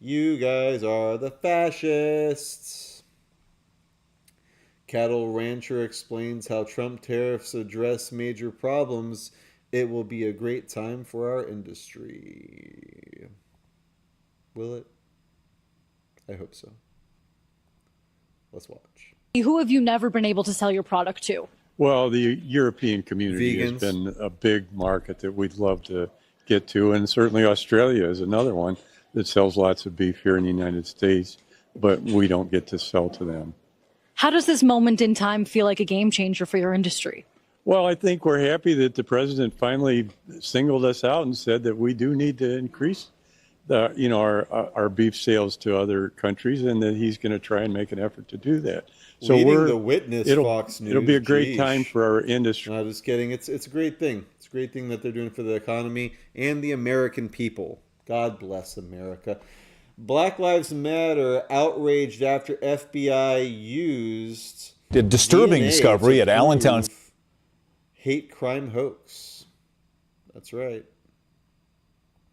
You guys are the fascists. Cattle rancher explains how Trump tariffs address major problems. It will be a great time for our industry. Will it? I hope so. Let's watch. Who have you never been able to sell your product to? Well, the European community has been a big market that we'd love to get to, and certainly Australia is another one that sells lots of beef here in the United States, but we don't get to sell to them. How does this moment in time feel like a game changer for your industry? Well, I think we're happy that the president finally singled us out and said that we do need to increase our beef sales to other countries, and that he's going to try and make an effort to do that. So Leading the witness, Fox News. It'll be a great time for our industry. No, just kidding. It's a great thing. It's a great thing that they're doing for the economy and the American people. God bless America. Black Lives Matter outraged after FBI used a disturbing DNA discovery at Allentown hate crime hoax. That's right.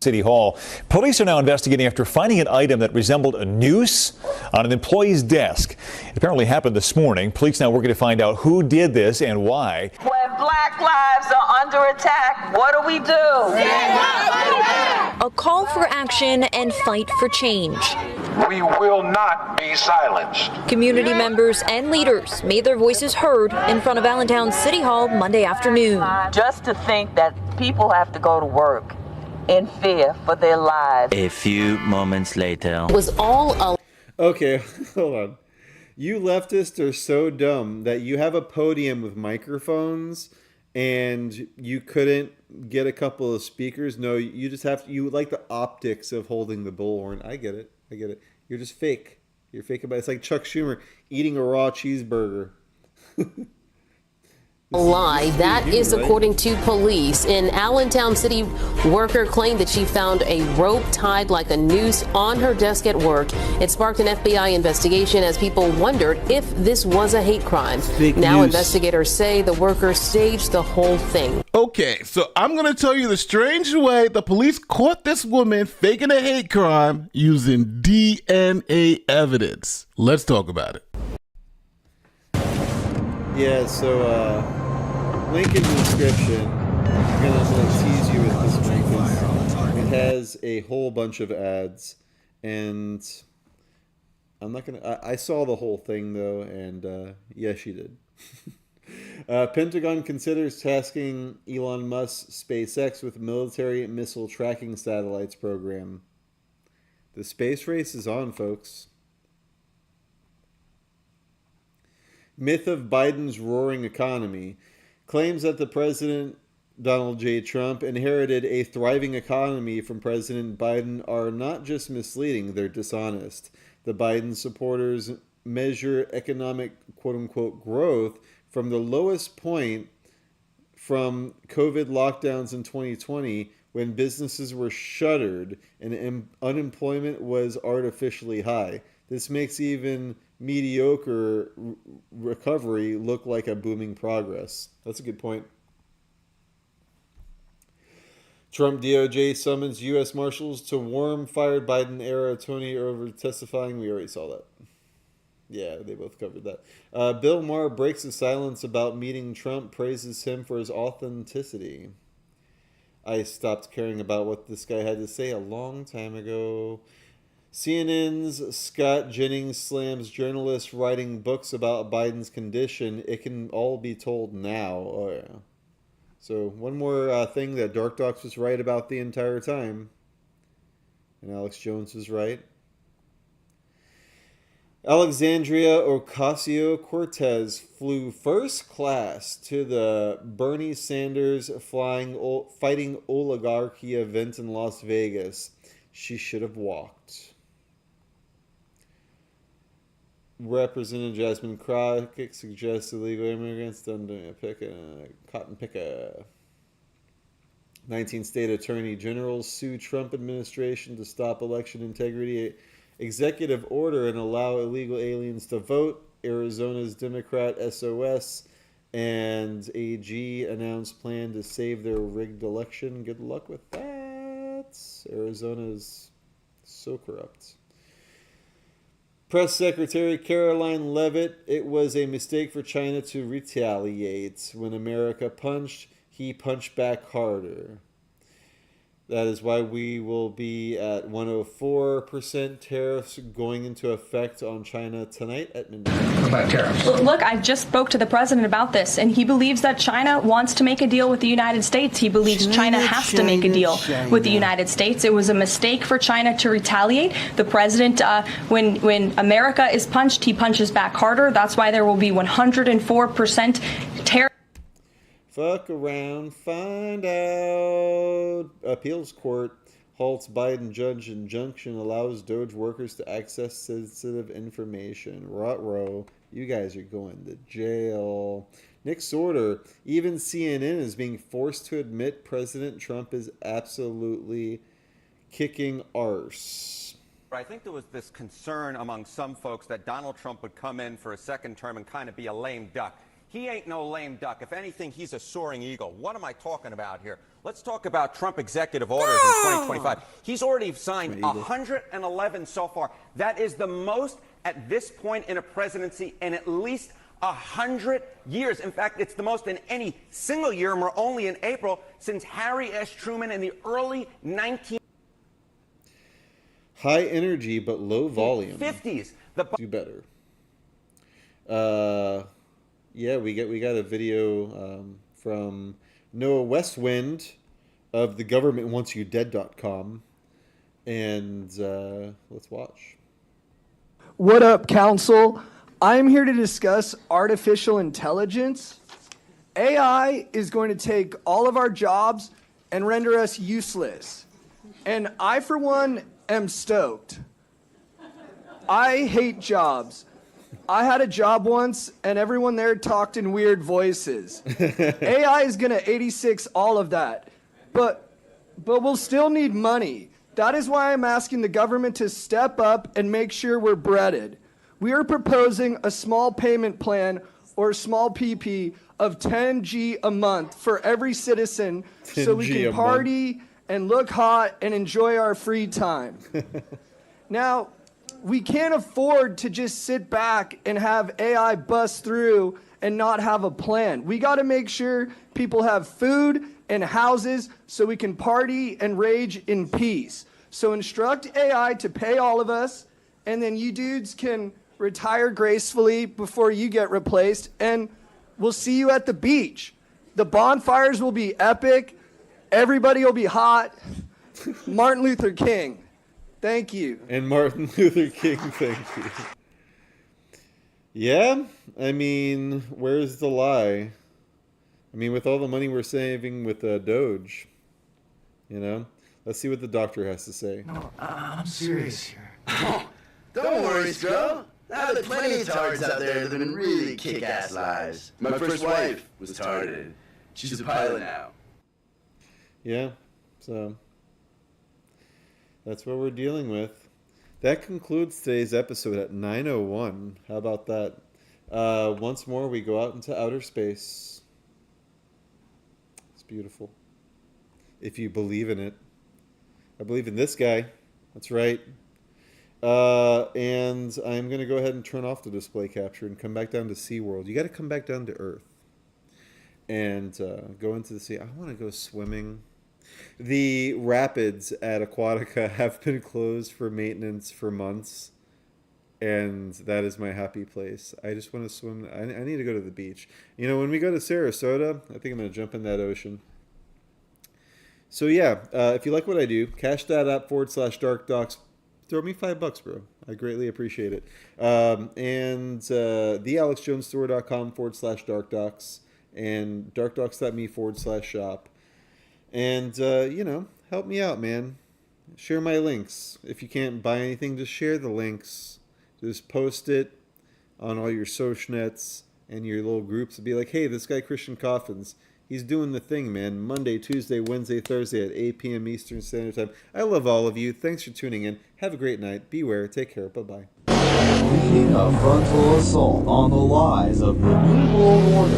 City Hall. Police are now investigating after finding an item that resembled a noose on an employee's desk. It apparently happened this morning. Police now working to find out who did this and why. When Black lives are under attack, what do we do? Stand up! A call for action and fight for change. We will not be silenced. Community members and leaders made their voices heard in front of Allentown City Hall Monday afternoon. Just to think that people have to go to work in fear for their lives. A few moments later. It was all Okay, hold on. You leftists are so dumb that you have a podium with microphones and you couldn't get a couple of speakers. No, you just have to, you like the optics of holding the bullhorn. I get it. You're just fake. You're fake about it. It's like Chuck Schumer eating a raw cheeseburger. Lie. That is according to police. An Allentown City worker claimed that she found a rope tied like a noose on her desk at work. It sparked an FBI investigation as people wondered if this was a hate crime. Now investigators say the worker staged the whole thing. Okay, so I'm going to tell you the strange way the police caught this woman faking a hate crime using DNA evidence. Let's talk about it. Yeah, so link in the description. I'm gonna tease you with this link. It has a whole bunch of ads, and I'm not gonna. I saw the whole thing though, and yeah, she did. Pentagon considers tasking Elon Musk's SpaceX with military missile tracking satellites program. The space race is on, folks. Myth of Biden's roaring economy claims that the president, Donald J. Trump, inherited a thriving economy from President Biden are not just misleading, they're dishonest. The Biden supporters measure economic quote-unquote growth from the lowest point from COVID lockdowns in 2020 when businesses were shuttered and unemployment was artificially high. This makes even mediocre recovery look like a booming progress. That's a good point. Trump DOJ summons U.S. Marshals to warm fired Biden-era attorney over testifying. We already saw that. Yeah, they both covered that. Bill Maher breaks the silence about meeting Trump, praises him for his authenticity. I stopped caring about what this guy had to say a long time ago. CNN's Scott Jennings slams journalists writing books about Biden's condition. It can all be told now. Oh, yeah. So one more thing that DarkDox was right about the entire time. And Alex Jones was right. Alexandria Ocasio-Cortez flew first class to the Bernie Sanders fighting oligarchy event in Las Vegas. She should have walked. Representative Jasmine Crockett suggests illegal immigrants don't pick a cotton picker. 19 state attorney generals sue Trump administration to stop election integrity executive order and allow illegal aliens to vote. Arizona's Democrat SOS and AG announced plan to save their rigged election. Good luck with that. Arizona's so corrupt. Press Secretary Caroline Leavitt, it was a mistake for China to retaliate. When America punched, he punched back harder. That is why we will be at 104% tariffs going into effect on China tonight at midnight. What about tariffs? Look, I just spoke to the president about this, and he believes that China wants to make a deal with the United States. He believes China has to make a deal with the United States. It was a mistake for China to retaliate. The president, when America is punched, he punches back harder. That's why there will be 104% tariffs. Fuck around, find out. Appeals court halts Biden judge injunction, allows Doge workers to access sensitive information. Ruh-roh, you guys are going to jail. Next order, even CNN is being forced to admit President Trump is absolutely kicking arse. I think there was this concern among some folks that Donald Trump would come in for a second term and kind of be a lame duck. He ain't no lame duck. If anything, he's a soaring eagle. What am I talking about here? Let's talk about Trump executive orders in 2025. He's already signed 111 so far. That is the most at this point in a presidency in at least 100 years. In fact, it's the most in any single year, and we're only in April, since Harry S. Truman in the early 1950s. High energy, but low volume. 50s. Do better. Yeah, we got a video from Noah Westwind of thegovernmentwantsyoudead.com, and let's watch. What up, Council? I'm here to discuss artificial intelligence. AI is going to take all of our jobs and render us useless. And I, for one, am stoked. I hate jobs. I had a job once, and everyone there talked in weird voices. AI is going to 86 all of that, but we'll still need money. That is why I'm asking the government to step up and make sure we're breaded. We are proposing a small payment plan or small PP of 10G a month for every citizen so we can party and look hot and enjoy our free time. Now, we can't afford to just sit back and have AI bust through and not have a plan. We got to make sure people have food and houses so we can party and rage in peace. So instruct AI to pay all of us, and then you dudes can retire gracefully before you get replaced, and we'll see you at the beach. The bonfires will be epic. Everybody will be hot. Martin Luther King. Thank you. And Martin Luther King, thank you. Yeah, I mean, where's the lie? I mean, with all the money we're saving with Doge, you know? Let's see what the doctor has to say. No, I'm serious here. Don't worry, Scrub. Now there are plenty of tards out there living in really kick-ass lives. My first wife was tarded. She's a pilot now. Yeah, so that's what we're dealing with. That concludes today's episode at 9:01. How about that? Once more, we go out into outer space. It's beautiful. If you believe in it. I believe in this guy. That's right. And I'm going to go ahead and turn off the display capture and come back down to SeaWorld. You got to come back down to Earth and go into the sea. I want to go swimming. The rapids at Aquatica have been closed for maintenance for months, and that is my happy place. I just want to swim. I need to go to the beach. You know, when we go to Sarasota, I think I'm going to jump in that ocean. So yeah, if you like what I do, cash that app /DarkDox. Throw me $5, bro. I greatly appreciate it. And thealexjonesstore.com /DarkDox and darkdox.me /shop. And, you know, help me out, man. Share my links. If you can't buy anything, just share the links. Just post it on all your social nets and your little groups and be like, hey, this guy Christian Coffins, he's doing the thing, man. Monday, Tuesday, Wednesday, Thursday at 8 p.m. Eastern Standard Time. I love all of you. Thanks for tuning in. Have a great night. Beware. Take care. Bye-bye. Leading a frontal assault on the lies of the New World Order.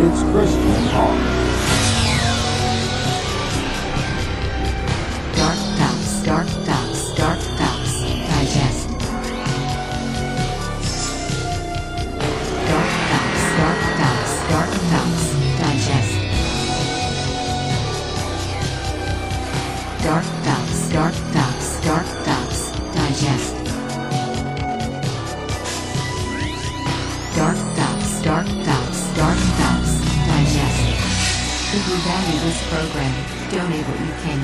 It's Christian Coffins. DarkDox, digest. DarkDox, digest. DarkDox, digest. DarkDox, digest. If you value this program, donate what you can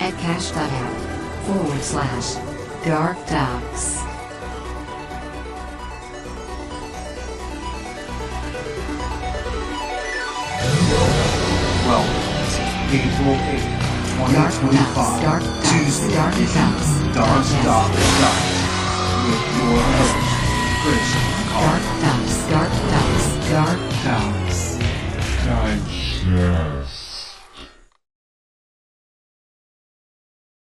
at cash.app /DarkDox. Well, April 8th, 2025, Tuesday edition, DarkDox.